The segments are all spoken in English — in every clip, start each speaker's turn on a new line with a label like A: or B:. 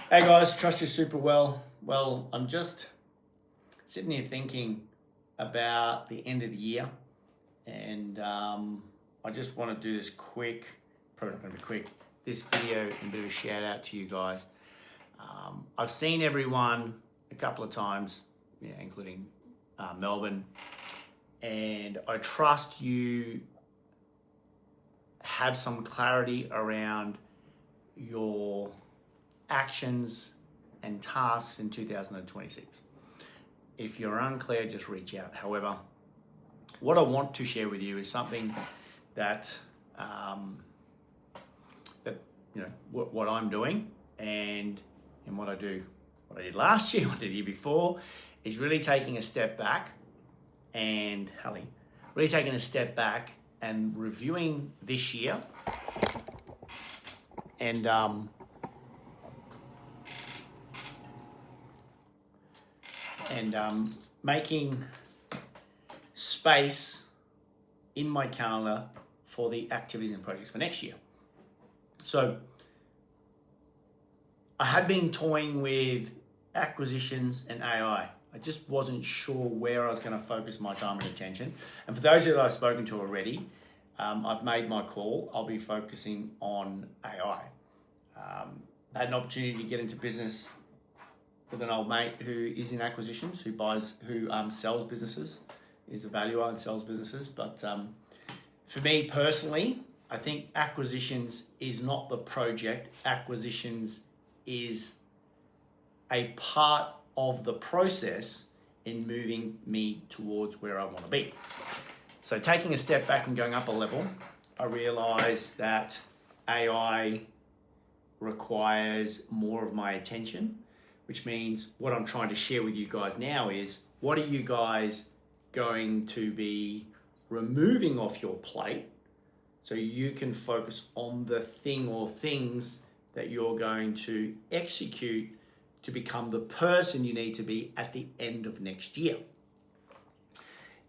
A: Hey guys, trust you super well. Well, I'm just sitting here thinking about the end of the year, and I just want to do this quick, probably not going to be quick, this video and a bit of a shout out to you guys. I've seen everyone a couple of times, including Melbourne, and I trust you have some clarity around your actions and tasks in 2026. If you're unclear, just reach out. However, what I want to share with you is something that what I'm doing and what I do, what I did last year, what I did the year before, is really taking a step back and really taking a step back and reviewing this year and making space in my calendar for the activities and projects for next year. So I had been toying with acquisitions and AI. I just wasn't sure where I was going to focus my time and attention. And for those that I've spoken to already, I've made my call. I'll be focusing on AI. I had an opportunity to get into business with an old mate who is in acquisitions, who sells businesses, is a valuer and sells businesses. But for me personally, I think acquisitions is not the project. Acquisitions is a part of the process in moving me towards where I want to be. So taking a step back and going up a level, I realized that AI requires more of my attention, which means what I'm trying to share with you guys now is, what are you guys going to be removing off your plate so you can focus on the thing or things that you're going to execute to become the person you need to be at the end of next year.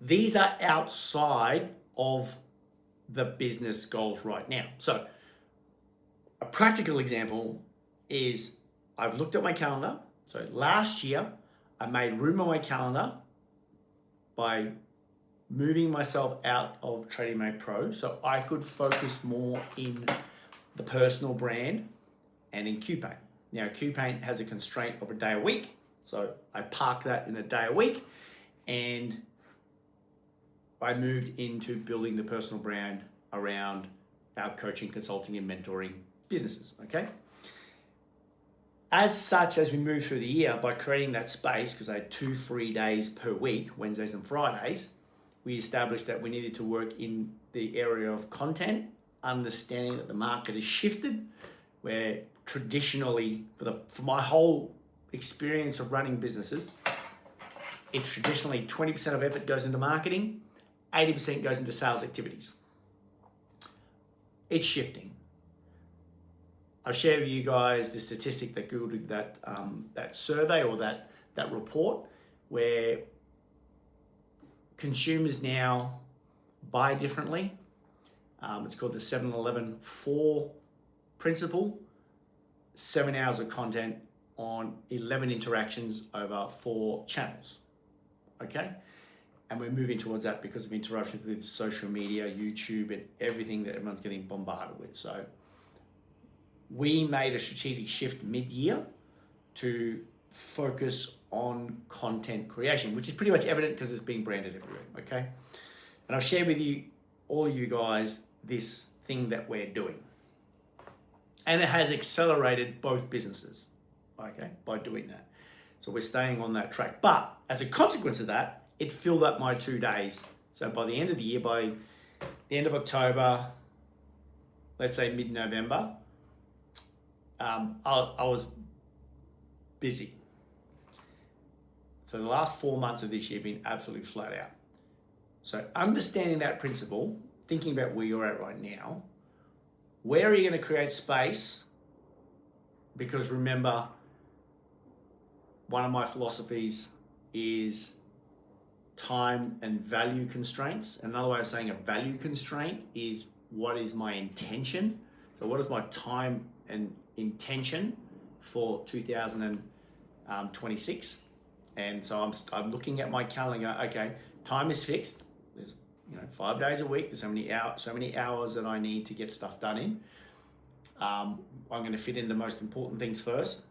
A: These are outside of the business goals right now. So a practical example is, I've looked at my calendar. So last year, I made room on my calendar by moving myself out of Trading Mate Pro so I could focus more in the personal brand and in QPaint. Now, QPaint has a constraint of a day a week, so I parked that in a day a week, and I moved into building the personal brand around our coaching, consulting, and mentoring businesses, okay? As such, as we move through the year, by creating that space, because I had 2 free days per week, Wednesdays and Fridays, we established that we needed to work in the area of content, understanding that the market has shifted, where traditionally, for my whole experience of running businesses, it's traditionally 20% of effort goes into marketing, 80% goes into sales activities. It's shifting. I've shared with you guys the statistic that Google did, that survey or that report, where consumers now buy differently. It's called the 7-11 4 principle. 7 hours of content on 11 interactions over 4 channels. Okay? And we're moving towards that because of interruptions with social media, YouTube, and everything that everyone's getting bombarded with. So we made a strategic shift mid-year to focus on content creation, which is pretty much evident because it's being branded everywhere, okay? And I've shared with you, all of you guys, this thing that we're doing. And it has accelerated both businesses, okay, by doing that. So we're staying on that track. But as a consequence of that, it filled up my 2 days. So by the end of the year, by the end of October, let's say mid-November, I was busy. So the last 4 months of this year have been absolutely flat out. So understanding that principle, thinking about where you're at right now, where are you going to create space? Because remember, one of my philosophies is time and value constraints. Another way of saying a value constraint is, what is my intention? So what is my time and intention for 2026. And so I'm looking at my calendar. Okay, time is fixed. There's 5 days a week. There's so many hours that I need to get stuff done in. I'm going to fit in the most important things first,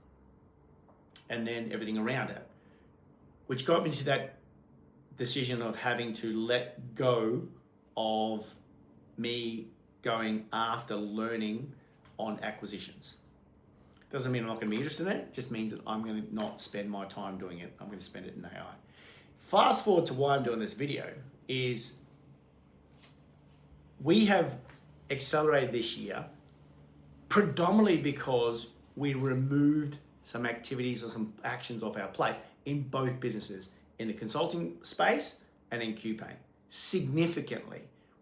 A: and then everything around it, which got me to that decision of having to let go of me going after learning on acquisitions. Doesn't mean I'm not going to be interested in it. It just means that I'm going to not spend my time doing it. I'm going to spend it in AI. Fast forward to why I'm doing this video is we have accelerated this year predominantly because we removed some activities or some actions off our plate in both businesses, in the consulting space and in QPaint, significantly,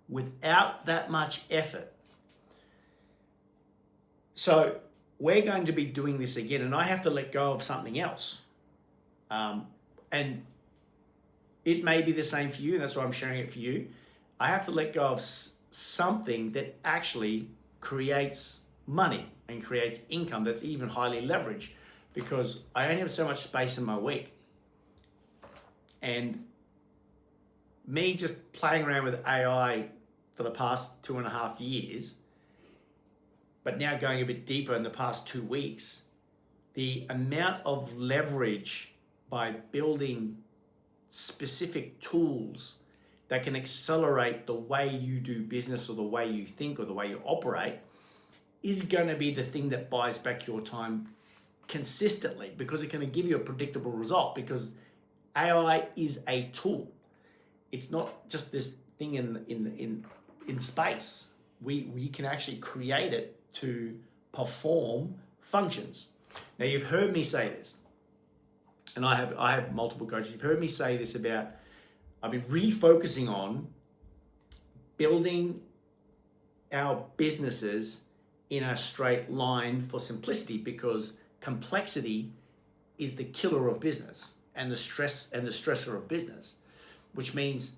A: without that much effort. So we're going to be doing this again, and I have to let go of something else. And it may be the same for you, and that's why I'm sharing it for you. I have to let go of something that actually creates money and creates income that's even highly leveraged, because I only have so much space in my week. And me just playing around with AI for the past 2.5 years, but now going a bit deeper in the past 2 weeks, the amount of leverage by building specific tools that can accelerate the way you do business or the way you think or the way you operate is going to be the thing that buys back your time consistently, because it's going to give you a predictable result, because AI is a tool. It's not just this thing in space. We can actually create it to perform functions. Now, you've heard me say this, and I have multiple coaches. You've heard me say this about, I've been refocusing on building our businesses in a straight line for simplicity, because complexity is the killer of business and the stressor of business, which means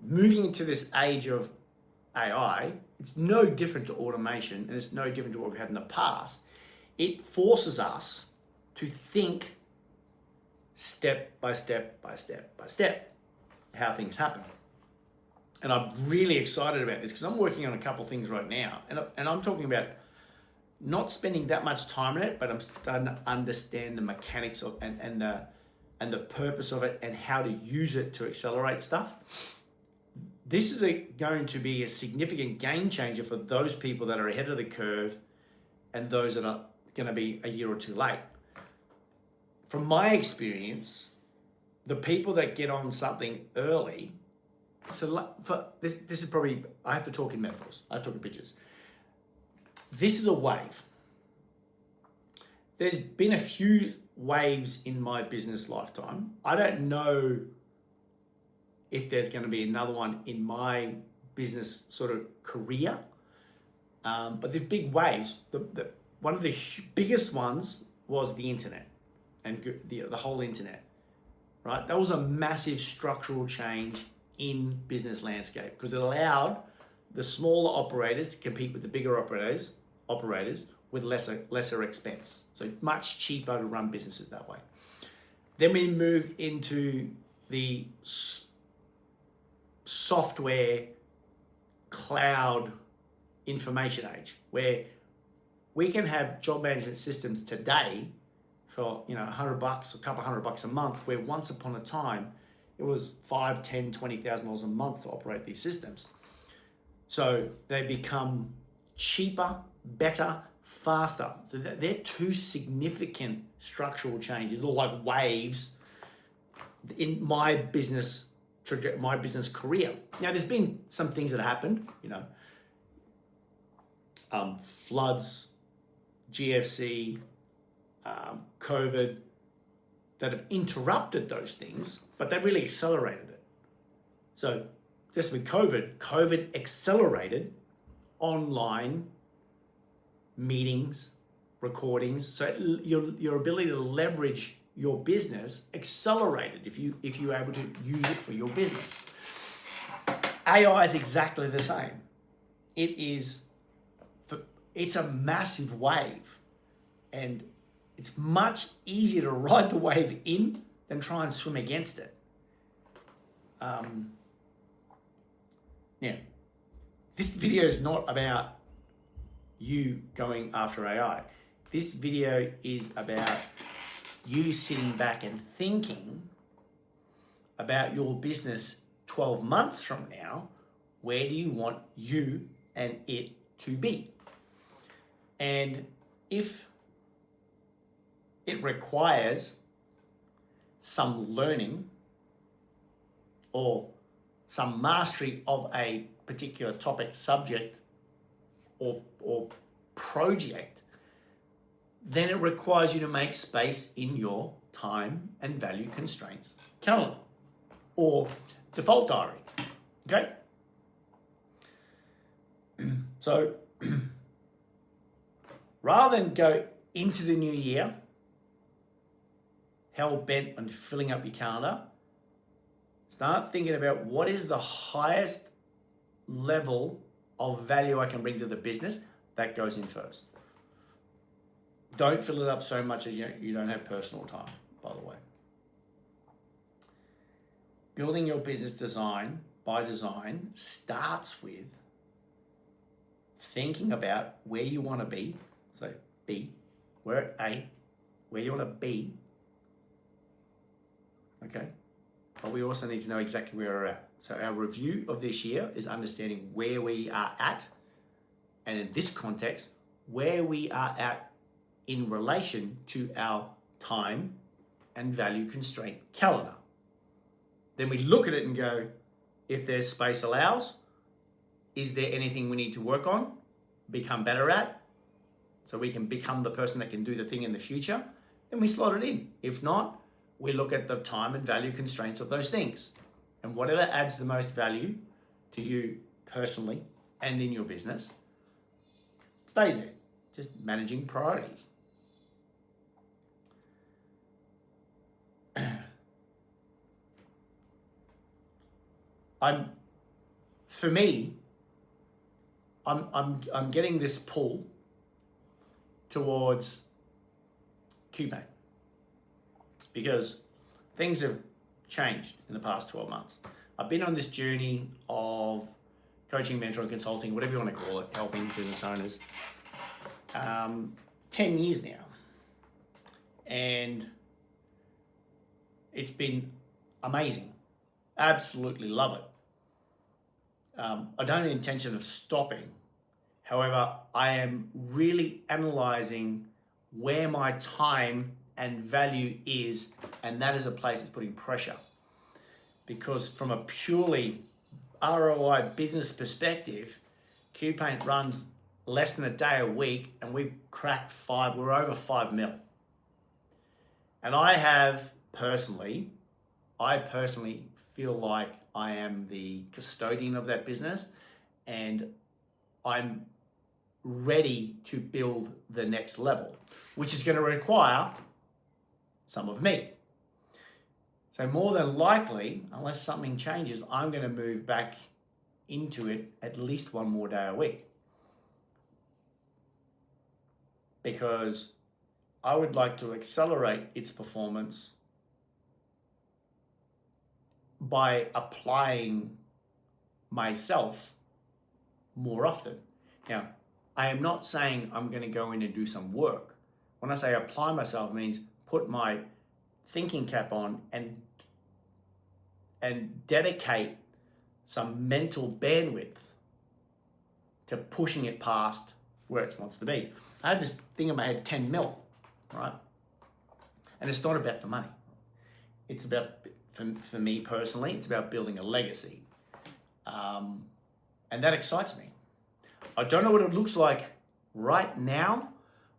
A: moving into this age of AI, it's no different to automation, and it's no different to what we've had in the past. It forces us to think step by step by step by step how things happen. And I'm really excited about this because I'm working on a couple of things right now, and I'm talking about not spending that much time on it, but I'm starting to understand the mechanics of and the purpose of it and how to use it to accelerate stuff. This is going to be a significant game changer for those people that are ahead of the curve and those that are going to be a year or two late. From my experience, the people that get on something early, so for this is probably, I have to talk in metaphors, I have to talk in pictures. This is a wave. There's been a few waves in my business lifetime. I don't know if there's going to be another one in my business sort of career, but the big waves, one of the biggest ones was the internet and the whole internet, right? That was a massive structural change in business landscape because it allowed the smaller operators to compete with the bigger operators with lesser expense. So much cheaper to run businesses that way. Then we moved into the software cloud information age, where we can have job management systems today for $100 or a couple $100 a month, where once upon a time it was $5,000, $10,000, $20,000 a month to operate these systems. So they become cheaper, better, faster. So they're two significant structural changes, or like waves in my business career. Now, there's been some things that happened, floods, GFC, COVID, that have interrupted those things, but they've really accelerated it. So just with COVID accelerated online meetings, recordings. So your ability to leverage your business accelerated if you were able to use it for your business. AI is exactly the same. It's a massive wave, and It's much easier to ride the wave in than try and swim against it. Now, this video is not about you going after AI. This video is about you sitting back and thinking about your business 12 months from now. Where do you want you and it to be? And if it requires some learning or some mastery of a particular topic, subject, or project, then it requires you to make space in your time and value constraints calendar or default diary. Okay? So rather than go into the new year hell bent on filling up your calendar, start thinking about what is the highest level of value I can bring to the business. That goes in first. Don't fill it up so much that you don't have personal time, by the way. Building your business by design starts with thinking about where you want to be. So B, we're at A, where you want to be. Okay? But we also need to know exactly where we're at. So our review of this year is understanding where we are at, and in this context, where we are at in relation to our time and value constraint calendar. Then we look at it and go, if there's space allows, is there anything we need to work on, become better at, so we can become the person that can do the thing in the future? Then we slot it in. If not, we look at the time and value constraints of those things. And whatever adds the most value to you personally and in your business stays there. Just managing priorities. I'm getting this pull towards Qpaint because things have changed in the past 12 months. I've been on this journey of coaching, mentoring, consulting, whatever you want to call it, helping business owners, 10 years now. And it's been amazing. Absolutely love it. I don't have the intention of stopping. However, I am really analyzing where my time and value is, and that is a place that's putting pressure. Because from a purely ROI business perspective, Qpaint runs less than a day a week, and we've cracked we're over 5 mil. And I personally feel like I am the custodian of that business, and I'm ready to build the next level, which is going to require some of me. So more than likely, unless something changes, I'm going to move back into it at least one more day a week. Because I would like to accelerate its performance by applying myself more often. Now, I am not saying I'm going to go in and do some work. When I say apply myself, it means put my thinking cap on and dedicate some mental bandwidth to pushing it past where it wants to be. I had this thing in my head, 10 mil, right? And it's not about the money. It's about, for me personally, it's about building a legacy. And that excites me. I don't know what it looks like right now,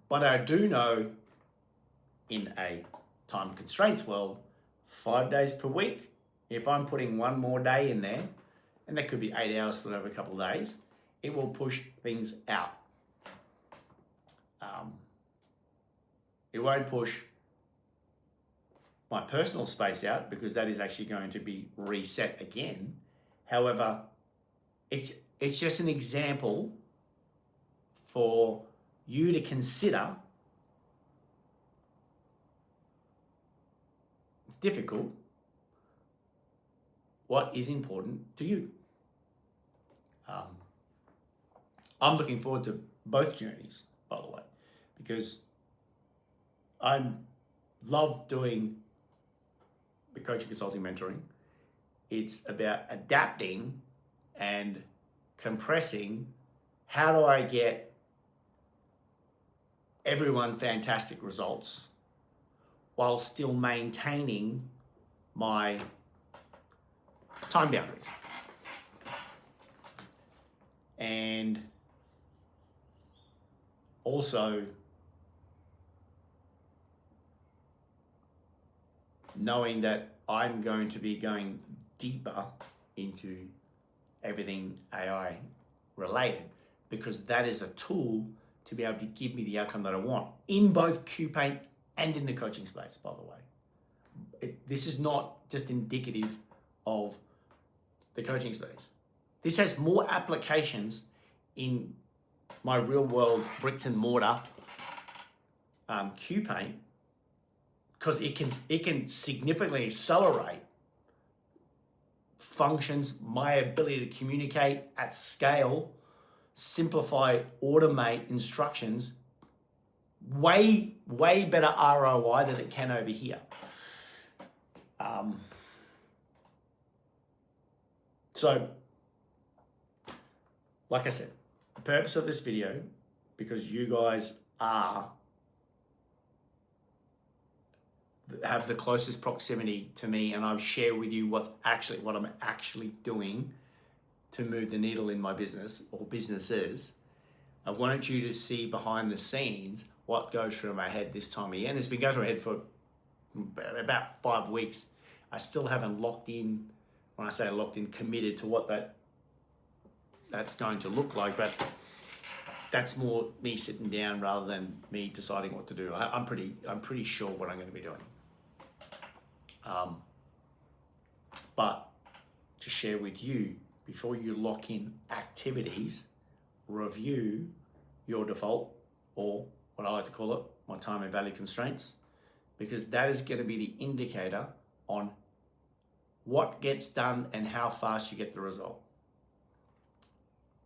A: but I do know in a time constraints world, 5 days per week, if I'm putting one more day in there, and that could be 8 hours split over a couple of days, it will push things out. It won't push my personal space out because that is actually going to be reset again. However, it's just an example for you to consider difficult, what is important to you? I'm looking forward to both journeys, by the way, because I love doing the coaching, consulting, mentoring. It's about adapting and compressing. How do I get everyone fantastic results while still maintaining my time boundaries? And also knowing that I'm going to be going deeper into everything AI related, because that is a tool to be able to give me the outcome that I want in both QPaint and in the coaching space, by the way. This is not just indicative of the coaching space. This has more applications in my real world bricks and mortar QPaint, because it can significantly accelerate functions, my ability to communicate at scale, simplify, automate instructions, way better ROI than it can over here. So, like I said, the purpose of this video, because you guys have the closest proximity to me, and I'll share with you what I'm actually doing to move the needle in my business or businesses. I wanted you to see behind the scenes what goes through my head this time of year, and it's been going through my head for about 5 weeks. I still haven't locked in. When I say locked in, committed to what that's going to look like, but that's more me sitting down rather than me deciding what to do. I'm pretty sure what I'm going to be doing. But to share with you, before you lock in activities, review your default, or what I like to call it, my time and value constraints, because that is going to be the indicator on what gets done and how fast you get the result.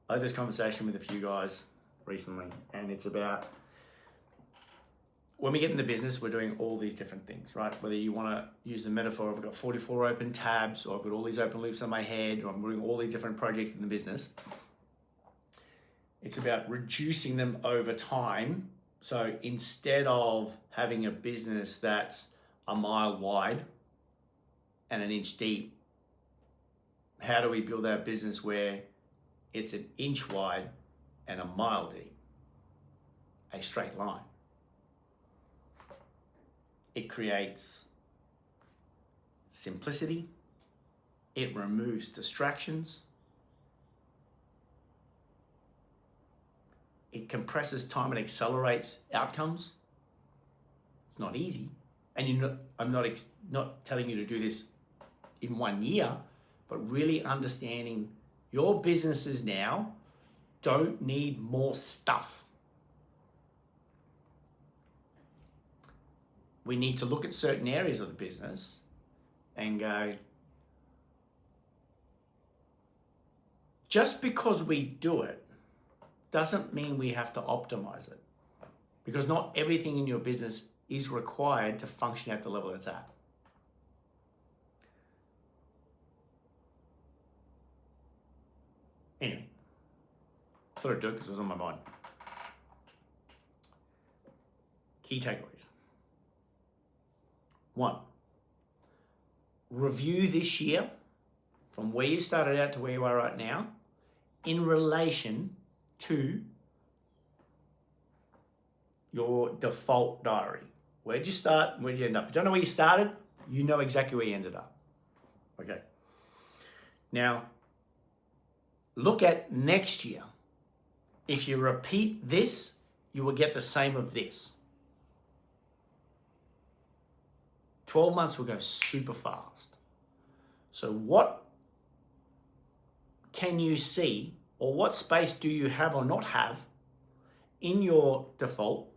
A: I had this conversation with a few guys recently, and it's about when we get into business, we're doing all these different things, right? Whether you want to use the metaphor of I've got 44 open tabs, or I've got all these open loops on my head, or I'm doing all these different projects in the business. It's about reducing them over time. So instead of having a business that's a mile wide and an inch deep, how do we build our business where it's an inch wide and a mile deep? A straight line. It creates simplicity. It removes distractions. It compresses time and accelerates outcomes. It's not easy. And I'm not telling you to do this in 1 year, but really understanding your businesses now don't need more stuff. We need to look at certain areas of the business and go, just because we do it doesn't mean we have to optimize it, because not everything in your business is required to function at the level it's at. Anyway, thought I'd do it because it was on my mind. Key takeaways. 1, review this year from where you started out to where you are right now in relation to your default diary. Where'd you start? Where'd you end up? If you don't know where you started, you know exactly where you ended up. Okay. Now, look at next year. If you repeat this, you will get the same of this. 12 months will go super fast. So what can you see, or what space do you have or not have in your default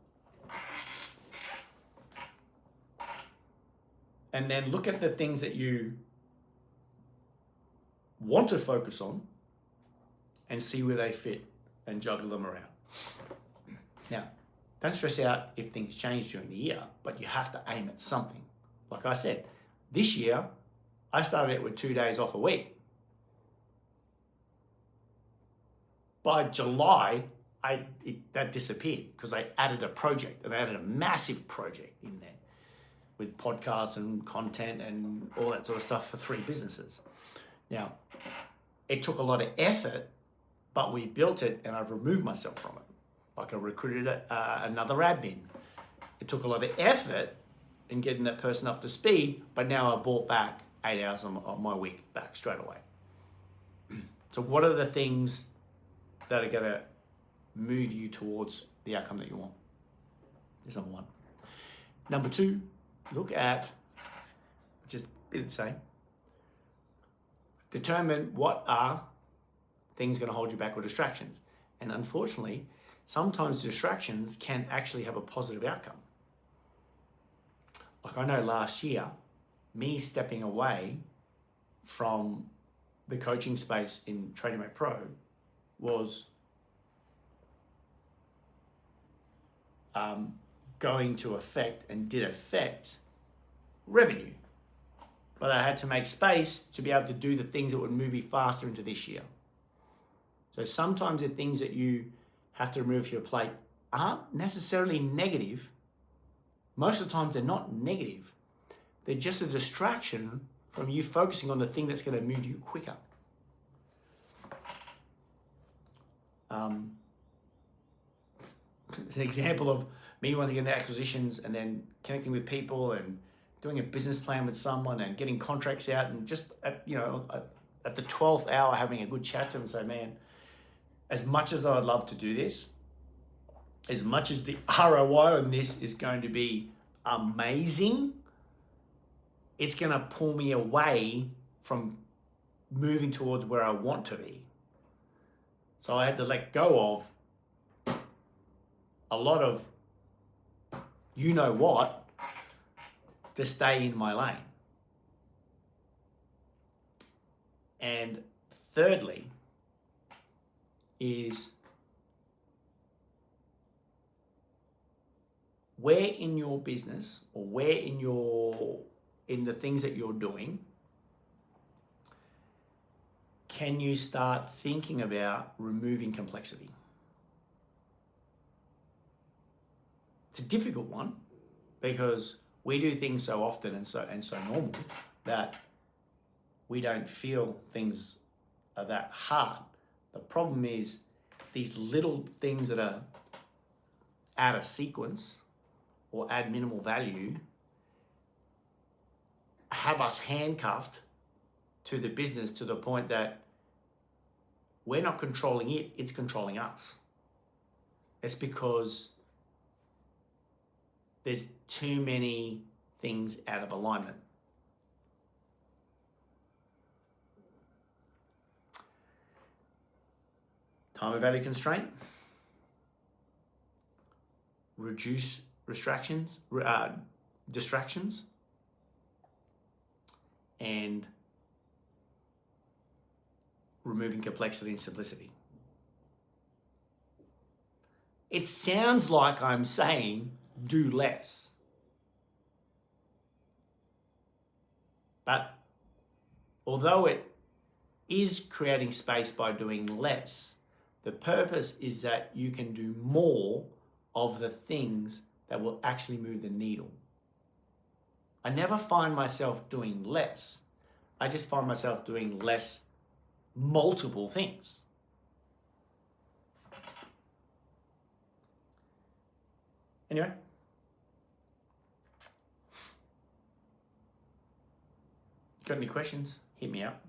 A: and then look at the things that you want to focus on and see where they fit and juggle them around. Now, don't stress out if things change during the year, but you have to aim at something. Like I said, this year, I started it with 2 days off a week. By July, that disappeared because I added a project, and I added a massive project in there with podcasts and content and all that sort of stuff for 3 businesses. Now, it took a lot of effort, but we built it and I've removed myself from it. Like I recruited another admin. It took a lot of effort in getting that person up to speed, but now I bought back 8 hours of my week back straight away. So what are the things that are going to move you towards the outcome that you want? Is number 1. Number 2, look at, which is a bit of the same, determine what are things going to hold you back or distractions. And unfortunately, sometimes distractions can actually have a positive outcome. Like I know last year, me stepping away from the coaching space in Trading Mate Pro was going to affect and did affect revenue. But I had to make space to be able to do the things that would move me faster into this year. So sometimes the things that you have to remove from your plate aren't necessarily negative. Most of the times they're not negative. They're just a distraction from you focusing on the thing that's going to move you quicker. It's an example of me wanting to get into acquisitions and then connecting with people and doing a business plan with someone and getting contracts out, and just at the 12th hour having a good chat to them and say, man, as much as I'd love to do this, as much as the ROI on this is going to be amazing, it's going to pull me away from moving towards where I want to be. So I had to let go of a lot of you know what to stay in my lane. And thirdly is where in your business or where in the things that you're doing can you start thinking about removing complexity? It's a difficult one because we do things so often and so normal that we don't feel things are that hard. The problem is these little things that are out of sequence or add minimal value have us handcuffed to the business to the point that we're not controlling it, it's controlling us. It's because there's too many things out of alignment. Time and value constraint. Reduce distractions, and removing complexity and simplicity. It sounds like I'm saying do less. But although it is creating space by doing less, the purpose is that you can do more of the things that will actually move the needle. I never find myself doing less. I just find myself doing less multiple things. Anyway. Got any questions? Hit me up.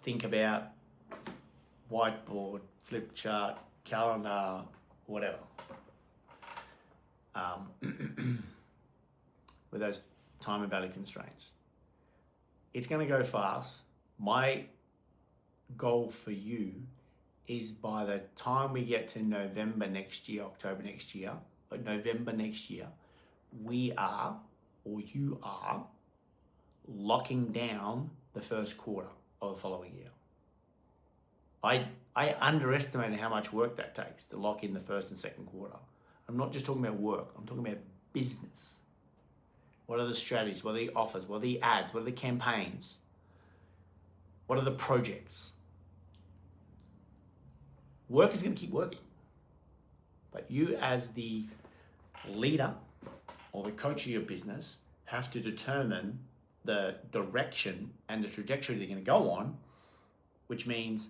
A: Think about whiteboard, flip chart, calendar, whatever. With those time and value constraints. It's going to go fast. My goal for you is by the time we get to November next year, October next year, but November next year, we are, or you are, locking down the first quarter of the following year. I underestimated how much work that takes to lock in the first and second quarter. I'm not just talking about work, I'm talking about business. What are the strategies? What are the offers? What are the ads? What are the campaigns? What are the projects? Work is going to keep working. But you as the leader or the coach of your business have to determine the direction and the trajectory they're going to go on, which means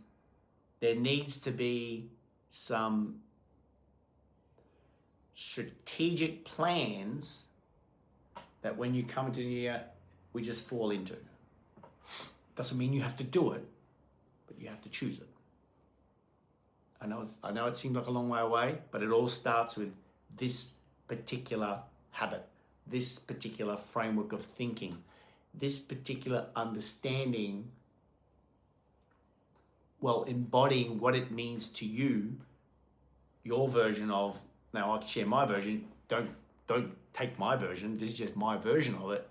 A: there needs to be some strategic plans that when you come into the year, we just fall into. Doesn't mean you have to do it, but you have to choose it. I know it seems like a long way away, but it all starts with this particular habit, this particular framework of thinking, this particular understanding, well, embodying what it means to you, your version of, now I can share my version, don't take my version, this is just my version of it,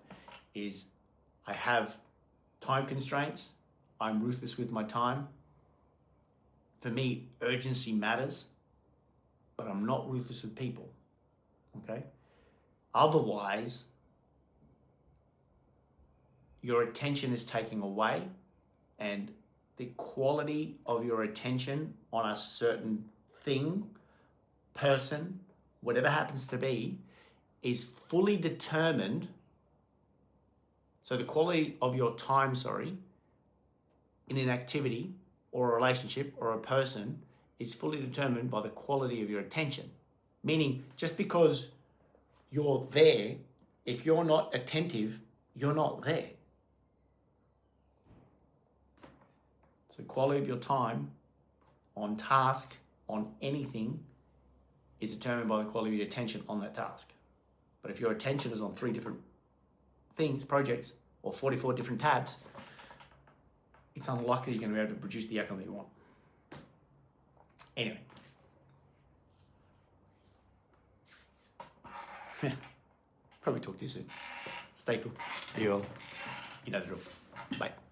A: is I have time constraints, I'm ruthless with my time. For me, urgency matters, but I'm not ruthless with people, okay? Otherwise, your attention is taken away, and the quality of your attention on a certain thing, person, whatever happens to be, is fully determined. So the quality of your time, in an activity or a relationship or a person is fully determined by the quality of your attention. Meaning, just because you're there, if you're not attentive, you're not there. So quality of your time on task, on anything, is determined by the quality of your attention on that task. But if your attention is on 3 different things, projects, or 44 different tabs, it's unlikely you're going to be able to produce the outcome that you want. Anyway. Probably talk to you soon. Stay cool. You all. You know the drill. Bye.